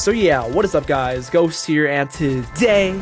So yeah, what is up guys, Ghost here, and today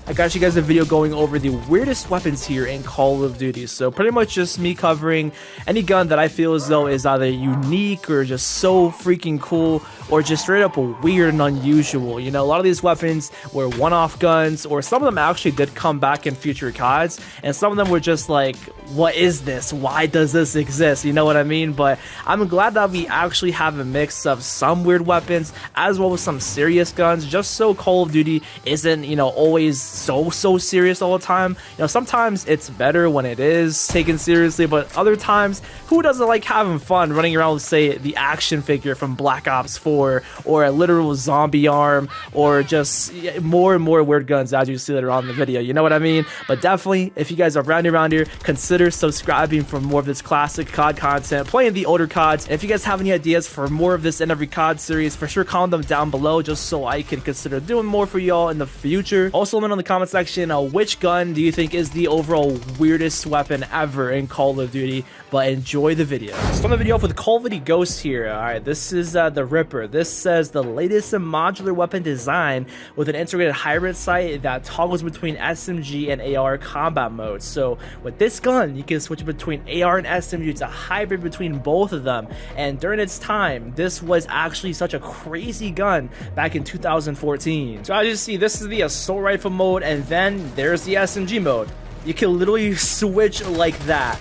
I got you guys a video going over the weirdest weapons here in Call of Duty. So pretty much just me covering any gun that I feel as though is either unique or just so freaking cool or just straight up weird and unusual. You know, a lot of these weapons were one-off guns, or some of them actually did come back in future CODs, and some of them were just like, what is this? Why does this exist? You know what I mean? But I'm glad that we actually have a mix of some weird weapons as well as some serious guns, just so Call of Duty isn't, you know, always so serious all the time. You know, sometimes it's better when it is taken seriously, but other times, who doesn't like having fun running around with, say, the action figure from Black Ops 4 or a literal zombie arm, or just more and more weird guns as you see later on in the video, you know what I mean? But definitely, if you guys are around here, consider subscribing for more of this classic COD content, playing the older CODs. And if you guys have any ideas for more of this in every COD series, for sure comment them down below just so I can consider doing more for y'all in the future. Also, let me know in the comment section which gun do you think is the overall weirdest weapon ever in Call of Duty. But enjoy the video. Start the video off with Call of Duty Ghosts here. Alright, this is the Ripper. This says the latest modular weapon design with an integrated hybrid sight that toggles between SMG and AR combat modes. So with this gun, you can switch between AR and SMG. It's a hybrid between both of them. And during its time, this was actually such a crazy gun back in 2014. So as you see, this is the assault rifle mode, and then there's the SMG mode. You can literally switch like that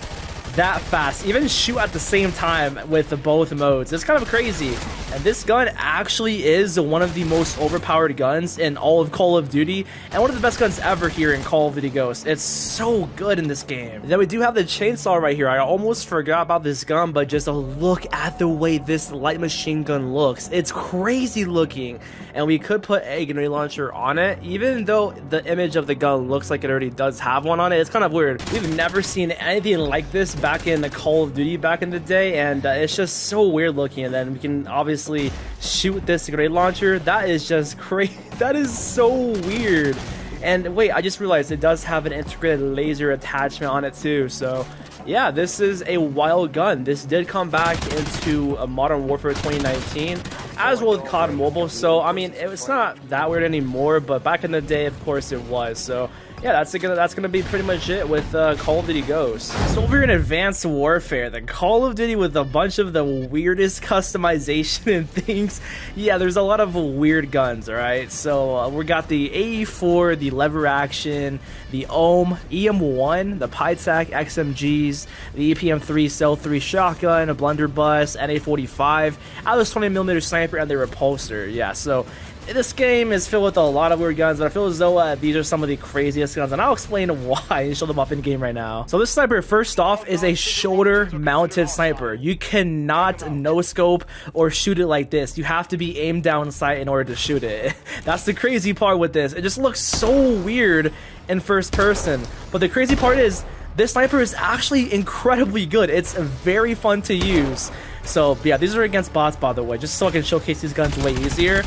fast, even shoot at the same time with both modes. It's kind of crazy. And this gun actually is one of the most overpowered guns in all of Call of Duty, and one of the best guns ever here in Call of Duty Ghosts. It's so good in this game. Then we do have the chainsaw right here. I almost forgot about this gun, but just look at the way this light machine gun looks. It's crazy looking. And we could put a grenade launcher on it, even though the image of the gun looks like it already does have one on it. It's kind of weird. We've never seen anything like this back in the Call of Duty back in the day, and it's just so weird looking. And then we can obviously shoot this grenade launcher. That is just crazy. That is so weird. And wait, I just realized it does have an integrated laser attachment on it too. So yeah, this is a wild gun. This did come back into Modern Warfare 2019 as well as COD Mobile. So I mean, it's not that weird anymore, but back in the day, of course it was. So yeah, that's gonna be pretty much it with Call of Duty Ghosts. So over in Advanced Warfare, the Call of Duty with a bunch of the weirdest customization and things. Yeah, there's a lot of weird guns, alright? So we got the AE4, the lever action, the OM, EM1, the PyTac XMGs, the EPM3 Cell 3 shotgun, a blunderbuss, NA45, Alice 20mm sniper, and the repulsor. Yeah, so this game is filled with a lot of weird guns, and I feel as though these are some of the craziest guns, and I'll explain why and show them up in game right now. So this sniper, first off, is a shoulder-mounted sniper. You cannot no-scope or shoot it like this. You have to be aimed down sight in order to shoot it. That's the crazy part with this. It just looks so weird in first person. But the crazy part is, this sniper is actually incredibly good. It's very fun to use. So yeah, these are against bots, by the way, just so I can showcase these guns way easier.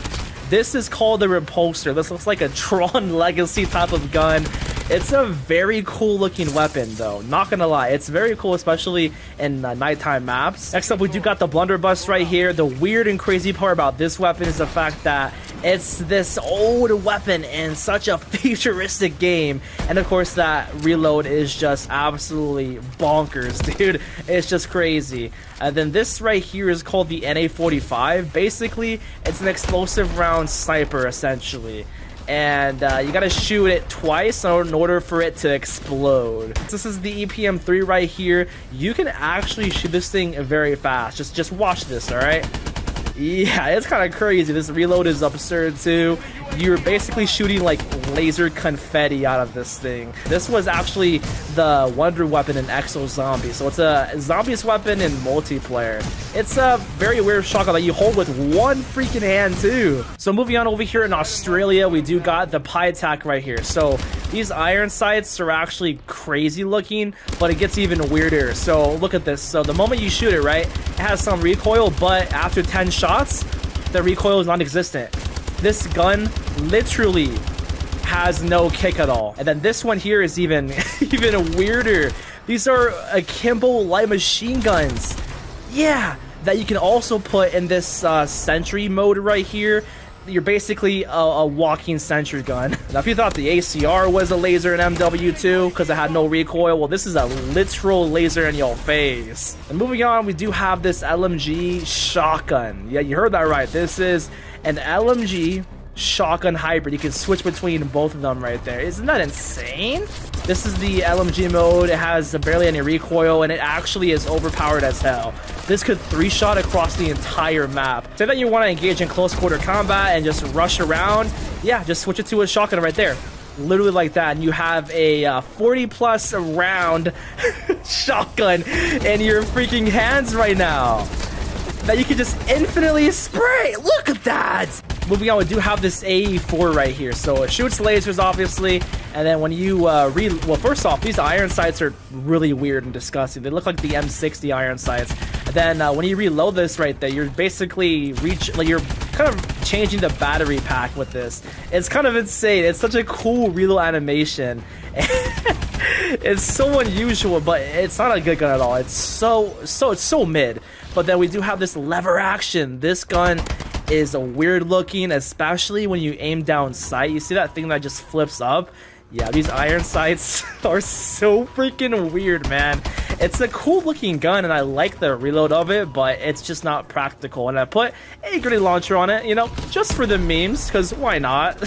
This is called the Repulsor. This looks like a Tron Legacy type of gun. It's a very cool looking weapon though, not gonna lie. It's very cool, especially in nighttime maps. Next up, we do got the blunderbuss right here. The weird and crazy part about this weapon is the fact that it's this old weapon in such a futuristic game. And of course, that reload is just absolutely bonkers, dude. It's just crazy. And then this right here is called the NA45. Basically, it's an explosive round sniper, essentially. And you gotta shoot it twice in order for it to explode. This is the EPM3 right here. You can actually shoot this thing very fast. Just watch this, alright? Yeah, it's kind of crazy. This reload is absurd too. You're basically shooting like laser confetti out of this thing. This was actually the wonder weapon in Exo Zombie. So it's a zombies weapon in multiplayer. It's a very weird shotgun that you hold with one freaking hand too. So moving on over here in Australia, we do got the PyTac right here. So these iron sights are actually crazy looking, but it gets even weirder. So look at this. So the moment you shoot it, right, it has some recoil, but after 10 shots, the recoil is non-existent. This gun literally has no kick at all. And then this one here is even weirder. These are akimbo light machine guns. Yeah, that you can also put in this sentry mode right here. you're basically a walking sentry gun. Now, if you thought the ACR was a laser in MW2 because it had no recoil, well, this is a literal laser in your face. And moving on, we do have this LMG shotgun. Yeah, you heard that right. This is an LMG shotgun hybrid. You can switch between both of them right there. Isn't that insane? This is the LMG mode. It has barely any recoil, and it actually is overpowered as hell. This could 3-shot across the entire map. Say that you want to engage in close quarter combat and just rush around. Yeah, just switch it to a shotgun right there. Literally like that, and you have a 40+ round shotgun in your freaking hands right now that you can just infinitely spray. Look at that. Moving on, we do have this AE4 right here. So it shoots lasers, obviously, and then when you well, first off, these iron sights are really weird and disgusting. They look like the M60 iron sights. And then when you reload this right there, you're basically you're kind of changing the battery pack with this. It's kind of insane. It's such a cool reload animation. It's so unusual, but it's not a good gun at all. It's so mid. But then we do have this lever action. This gun is weird looking, especially when you aim down sight. You see that thing that just flips up? Yeah, these iron sights are so freaking weird, man. It's a cool looking gun, and I like the reload of it, but it's just not practical. And I put a grenade launcher on it, you know, just for the memes, because why not?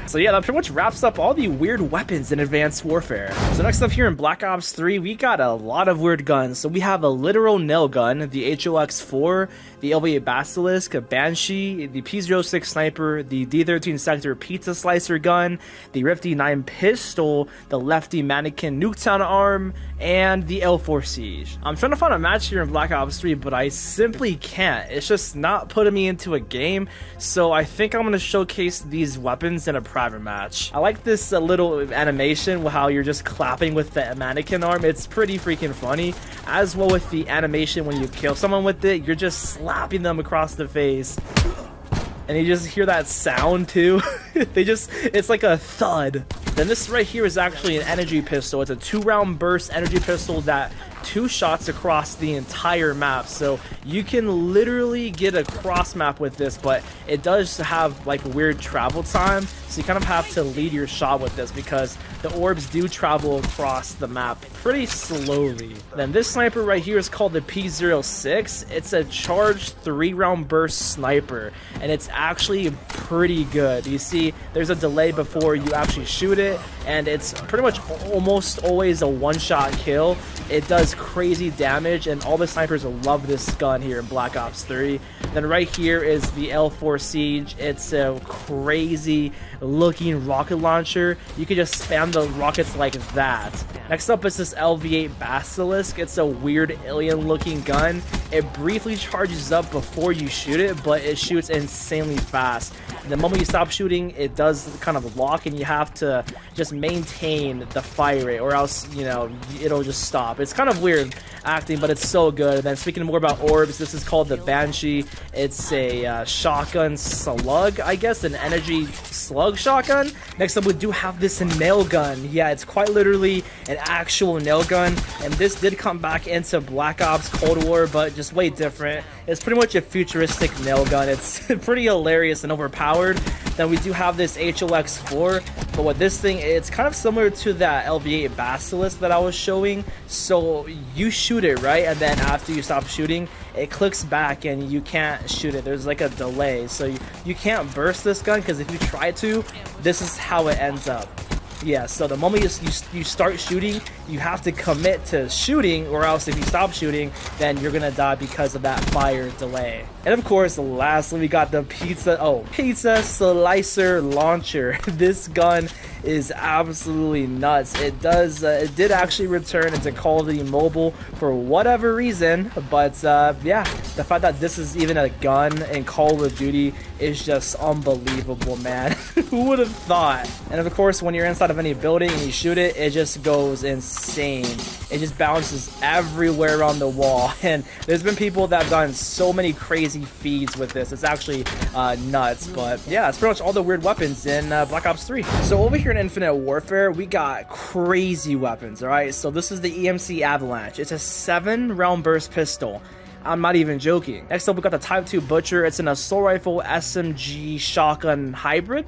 So yeah, that pretty much wraps up all the weird weapons in Advanced Warfare. So next up here in Black Ops 3, we got a lot of weird guns. So we have a literal nail gun, the HOX4, the LV8 Basilisk, a Banshee, the P06 Sniper, the D13 Sector Pizza Slicer gun, the Rifty 9 pistol, the Lefty Mannequin Nuketown arm, and the L4 Siege. I'm trying to find a match here in Black Ops 3, but I simply can't. It's just not putting me into a game, so I think I'm going to showcase these weapons in a private match. I like this little animation, how you're just clapping with the mannequin arm. It's pretty freaking funny, as well with the animation when you kill someone with it. You're just slapping them across the face, and you just hear that sound too. It's like a thud. Then this right here is actually an energy pistol. It's a 2-round burst energy pistol that 2 shots across the entire map, so you can literally get a cross map with this, but it does have like weird travel time, so you kind of have to lead your shot with this because the orbs do travel across the map pretty slowly. Then this sniper right here is called the P06. It's a charged 3-round burst sniper, and it's actually pretty good. You see there's a delay before you actually shoot it, and it's pretty much almost always a 1-shot kill. It does crazy damage, and all the snipers love this gun here in Black Ops 3. Then right here is the L4 Siege. It's a crazy looking rocket launcher. You can just spam the rockets like that. Next up is this LV8 Basilisk. It's a weird alien looking gun. It briefly charges up before you shoot it, but it shoots insanely fast. The moment you stop shooting, it does kind of lock, and you have to just maintain the fire rate, or else, you know, it'll just stop. It's kind of weird acting, but it's so good. And then speaking more about orbs, this is called the Banshee. It's a shotgun slug, I guess, an energy slug shotgun. Next up, we do have this nail gun. Yeah, it's quite literally an actual nail gun, and this did come back into Black Ops Cold War, but just way different. It's pretty much a futuristic nail gun. It's pretty hilarious and overpowered. Then we do have this HOX4, but with this thing, it's kind of similar to that LV8 Basilisk that I was showing. So you shoot it, right? And then after you stop shooting, it clicks back and you can't shoot it. There's like a delay. So you can't burst this gun, because if you try to, this is how it ends up. Yeah, so the moment you start shooting, you have to commit to shooting, or else if you stop shooting, then you're gonna die because of that fire delay. And of course, lastly, we got the Pizza Slicer Launcher. This gun is absolutely nuts. It did actually return into Call of Duty Mobile for whatever reason, but yeah, the fact that this is even a gun in Call of Duty is just unbelievable, man. Who would have thought? And of course, when you're inside of any building and you shoot it, it just goes insane. It just bounces everywhere on the wall, and there's been people that have done so many crazy feeds with this. It's actually nuts. But yeah, that's pretty much all the weird weapons in Black Ops 3. So over here in Infinite Warfare, we got crazy weapons. All right, so this is the EMC Avalanche. It's a 7-round burst pistol. I'm not even joking. Next up, we got the Type 2 Butcher. It's an assault rifle SMG shotgun hybrid.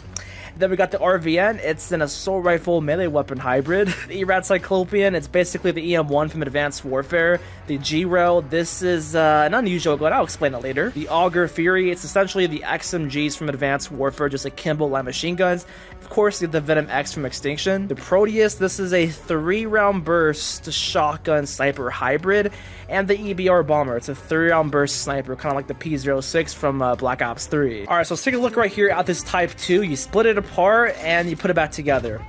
Then we got the RVN. It's an assault rifle melee weapon hybrid. The ERAT Cyclopean. It's basically the EM1 from Advanced Warfare. The G-Rail. This is an unusual gun. I'll explain it later. The Auger Fury. It's essentially the XMGs from Advanced Warfare, just akimbo light machine guns. Of course, the Venom X from Extinction. The Proteus. This is a 3-round burst shotgun sniper hybrid. And the EBR Bomber. It's a 3-round burst sniper, kind of like the P06 from Black Ops 3. Alright, so let's take a look right here at this Type 2. You split it apart and you put it back together.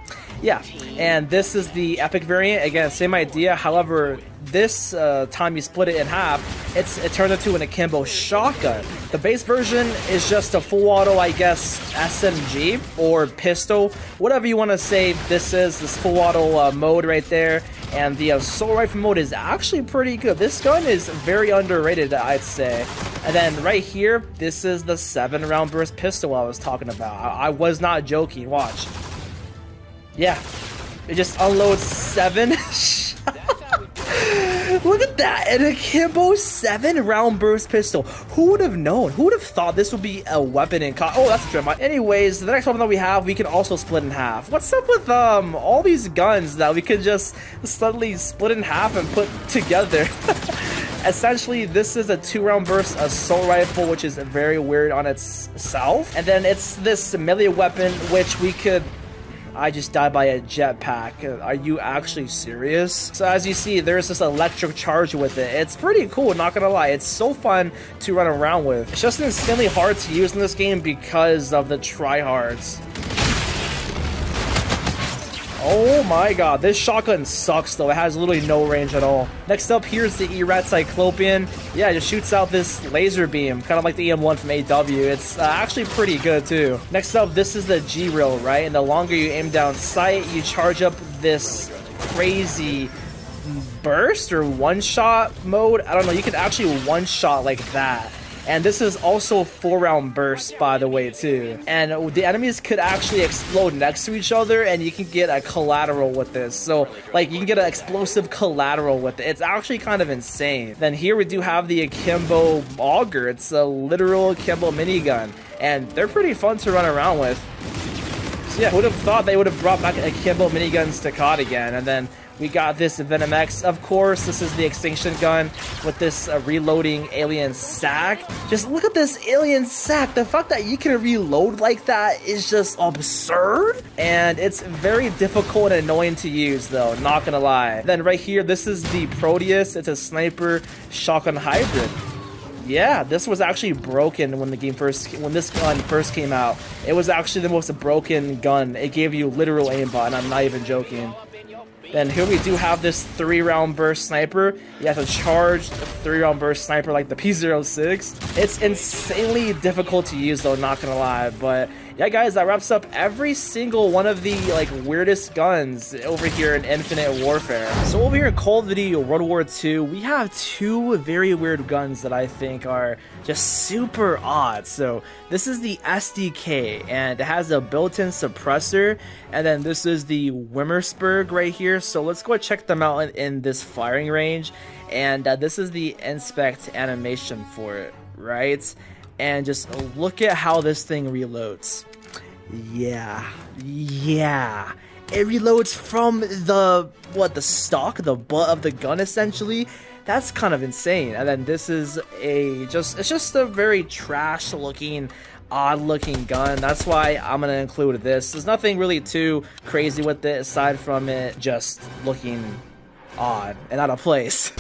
Yeah, and this is the Epic variant. Again, same idea. However, this time you split it in half, it turns into an akimbo shotgun. The base version is just a full auto, I guess, SMG or pistol, whatever you want to say. This is this full auto mode right there. And the assault rifle mode is actually pretty good. This gun is very underrated, I'd say. And then right here, this is the 7-round burst pistol I was talking about. I was not joking. Watch. Yeah, it just unloads 7. Look at that, an akimbo 7-round burst pistol. Who would have known? Who would have thought this would be a weapon in oh, that's a trim. Anyways, the next weapon that we have, we can also split in half. What's up with all these guns that we could just suddenly split in half and put together? Essentially, this is a 2-round burst assault rifle, which is very weird on itself. And then it's this melee weapon, which we could... I just died by a jetpack. Are you actually serious? So as you see, there's this electric charge with it. It's pretty cool, not gonna lie. It's so fun to run around with. It's just insanely hard to use in this game because of the tryhards. Oh my god, this shotgun sucks though. It has literally no range at all. Next up, here's the ERAT Cyclopean. Yeah, it just shoots out this laser beam, kind of like the EM1 from AW. It's actually pretty good too. Next up, this is the G-Rail, right? And the longer you aim down sight, you charge up this crazy burst or one-shot mode. I don't know, you can actually one-shot like that. And this is also 4-round bursts, by the way, too. And the enemies could actually explode next to each other, and you can get a collateral with this. So, like, you can get an explosive collateral with it. It's actually kind of insane. Then here we do have the akimbo auger. It's a literal akimbo minigun, and they're pretty fun to run around with. So yeah, who would have thought they would have brought back akimbo miniguns to COD again? And then we got this Venom X, of course. This is the Extinction gun with this reloading alien sack. Just look at this alien sack. The fact that you can reload like that is just absurd. And it's very difficult and annoying to use though, not gonna lie. Then right here, this is the Proteus. It's a sniper shotgun hybrid. Yeah, this was actually broken when this gun first came out. It was actually the most broken gun. It gave you literal aimbot, and I'm not even joking. Then here we do have this 3-round burst sniper. You have to charge a 3-round burst sniper like the P06. It's insanely difficult to use though, not gonna lie. But yeah, guys, that wraps up every single one of the weirdest guns over here in Infinite Warfare. So over here in Call of Duty World War II, we have 2 very weird guns that I think are just super odd. So this is the SDK, and it has a built-in suppressor, and then this is the Wimmersberg right here. So let's go check them out in this firing range, and this is the inspect animation for it, right? And just look at how this thing reloads. Yeah, it reloads from the stock, the butt of the gun essentially. That's kind of insane. And then this is it's just a very trash looking, odd looking gun. That's why I'm gonna include this. There's nothing really too crazy with it aside from it just looking odd and out of place.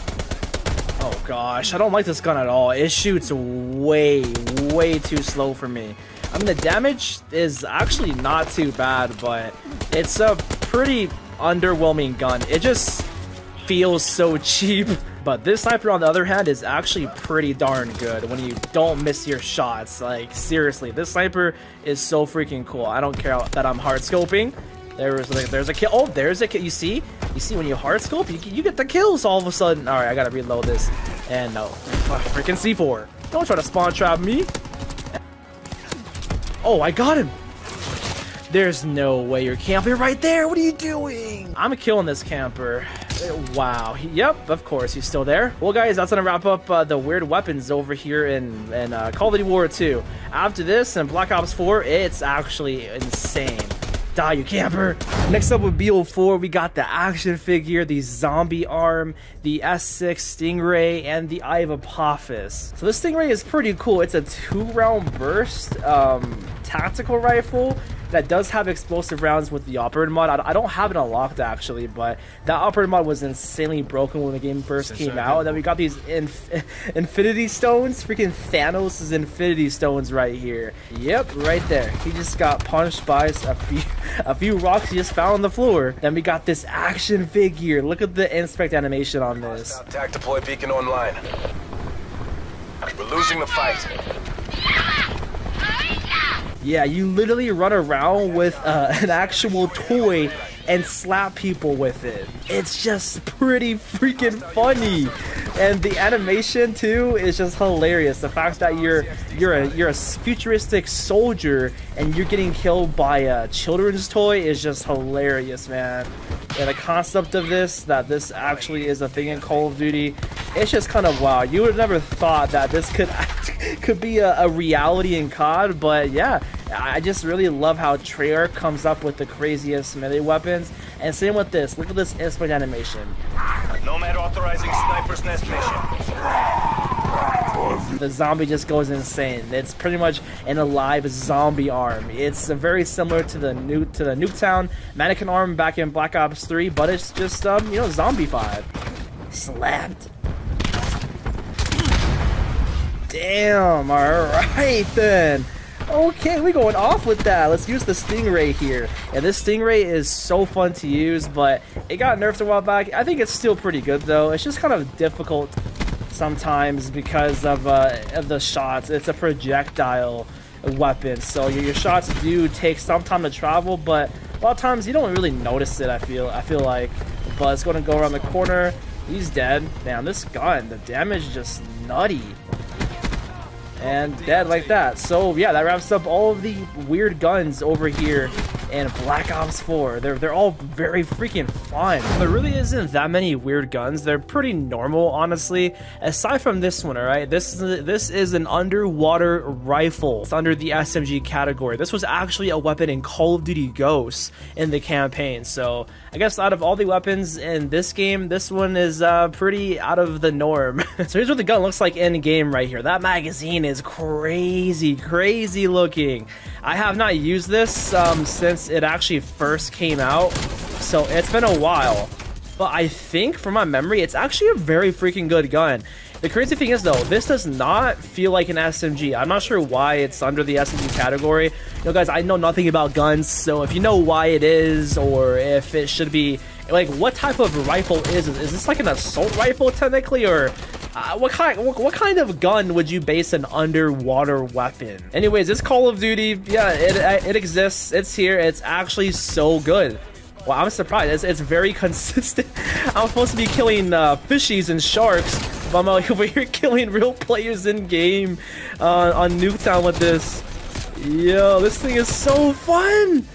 Oh gosh, I don't like this gun at all. It shoots way too slow for me. I mean, the damage is actually not too bad, but it's a pretty underwhelming gun. It just feels so cheap. But this sniper, on the other hand, is actually pretty darn good when you don't miss your shots. Like, seriously, this sniper is so freaking cool. I don't care that I'm hard scoping. There's a kill. Oh, there's a kill. You see when you hard scope, you get the kills all of a sudden. All right, I gotta reload this. And no, freaking C4. Don't try to spawn trap me. Oh, I got him. There's no way you're camping right there. What are you doing? I'm killing this camper. Wow. Yep, of course, he's still there. Well, guys, that's gonna wrap up the weird weapons over here in Call of Duty War 2. After this, in Black Ops 4, it's actually insane. Die, you camper! Next up with BO4, we got the action figure, the zombie arm, the S6 Stingray, and the Eye of Apophis. So this Stingray is pretty cool. It's a 2-round burst tactical rifle that does have explosive rounds with the operator mod. I don't have it unlocked actually, but that operator mod was insanely broken when the game first came out. And then we got these infinity stones, freaking Thanos' infinity stones right here. Yep, right there. He just got punched by a few rocks he just found on the floor. Then we got this action figure. Look at the inspect animation on this. Tac deploy beacon online. We're losing the fight. Yeah, you literally run around with an actual toy and slap people with it. It's just pretty freaking funny, and the animation too is just hilarious. The fact that you're a futuristic soldier and you're getting killed by a children's toy is just hilarious, man. And the concept of this, that this actually is a thing in Call of Duty, it's just kind of wow. You would have never thought that this could be a reality in COD, but yeah, I just really love how Treyarch comes up with the craziest melee weapons. And same with this. Look at this instant animation. Nomad authorizing sniper's nest mission. The zombie just goes insane. It's pretty much an alive zombie arm. It's very similar to the Nuketown mannequin arm back in Black Ops 3, but it's just you know, zombified. Slapped. Damn. All right then. Okay, we going off with that. Let's use the Stingray here. And this Stingray is so fun to use, but it got nerfed a while back. I think it's still pretty good though. It's just kind of difficult sometimes because of the shots. It's a projectile weapon, so your shots do take some time to travel, but a lot of times you don't really notice it. I feel like, but it's going to go around the corner. He's dead. Damn, this gun, the damage is just nutty. And dead like that. So yeah, that wraps up all of the weird guns over here in Black Ops 4. They're all very freaking fun. There really isn't that many weird guns. They're pretty normal, honestly. Aside from this one, all right. This is an underwater rifle. It's under the SMG category. This was actually a weapon in Call of Duty Ghosts in the campaign. So I guess out of all the weapons in this game, this one is pretty out of the norm. So here's what the gun looks like in game right here. That magazine is crazy looking. I have not used this since it actually first came out, so it's been a while, but I think from my memory it's actually a very freaking good gun. The crazy thing is though, this does not feel like an SMG. I'm not sure why it's under the SMG category. You know guys, I know nothing about guns, so if you know why it is, or if it should be, like, what type of rifle is it? Is this like an assault rifle technically, or what kind of gun would you base an underwater weapon? Anyways, this Call of Duty, yeah, it exists. It's here. It's actually so good. Well, I'm surprised. It's very consistent. I'm supposed to be killing fishies and sharks, but I'm over here killing real players in game on Nuketown with this. Yo, this thing is so fun.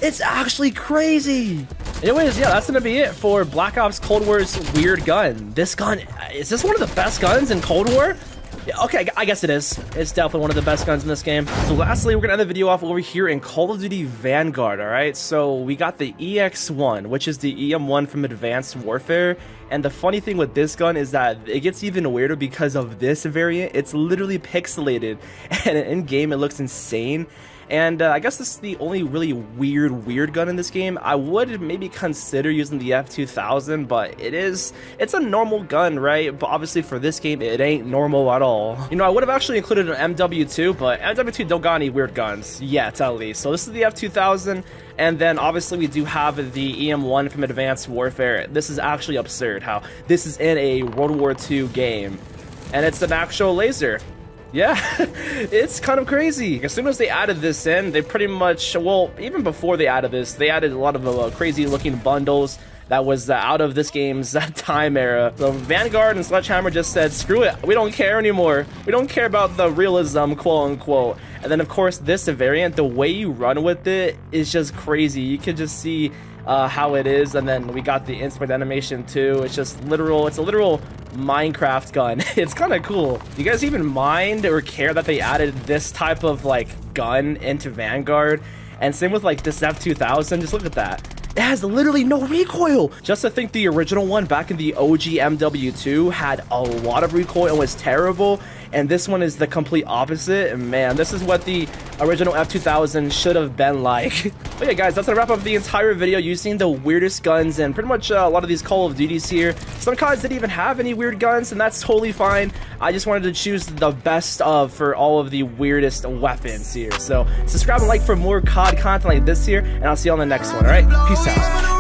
It's actually crazy. Anyways, yeah, that's gonna be it for Black Ops Cold War's weird gun. This gun, is this one of the best guns in Cold War? Yeah, okay, I guess it is. It's definitely one of the best guns in this game. So lastly, we're gonna end the video off over here in Call of Duty Vanguard, alright? So we got the EX1, which is the EM1 from Advanced Warfare. And the funny thing with this gun is that it gets even weirder because of this variant. It's literally pixelated, and in game it looks insane. And I guess this is the only really weird gun in this game. I would maybe consider using the F2000, but it's a normal gun, right? But obviously for this game, it ain't normal at all. You know, I would have actually included an MW2, but MW2 don't got any weird guns yet, at least. So this is the F2000, and then obviously we do have the EM1 from Advanced Warfare. This is actually absurd how this is in a World War II game, and it's an actual laser. Yeah, it's kind of crazy. As soon as they added this in, they pretty much, well, even before they added this, they added a lot of crazy looking bundles that was out of this game's time era. So Vanguard and Sledgehammer just said, screw it, we don't care anymore. We don't care about the realism, quote unquote. And then of course this variant, the way you run with it is just crazy. You can just see how it is, and then we got the inspect animation too. It's just literal, it's a literal Minecraft gun. It's kind of cool. Do you guys even mind or care that they added this type of like gun into Vanguard? And same with like this F2000, just look at that. It has literally no recoil. Just to think the original one back in the OG MW2 had a lot of recoil and was terrible. And this one is the complete opposite. And man, this is what the original F2000 should have been like. But yeah, guys, that's gonna wrap up the entire video using the weirdest guns and pretty much a lot of these Call of Duties here. Some CODs didn't even have any weird guns, and that's totally fine. I just wanted to choose the best of for all of the weirdest weapons here. So subscribe and like for more COD content like this here, and I'll see you on the next one. All right, peace out.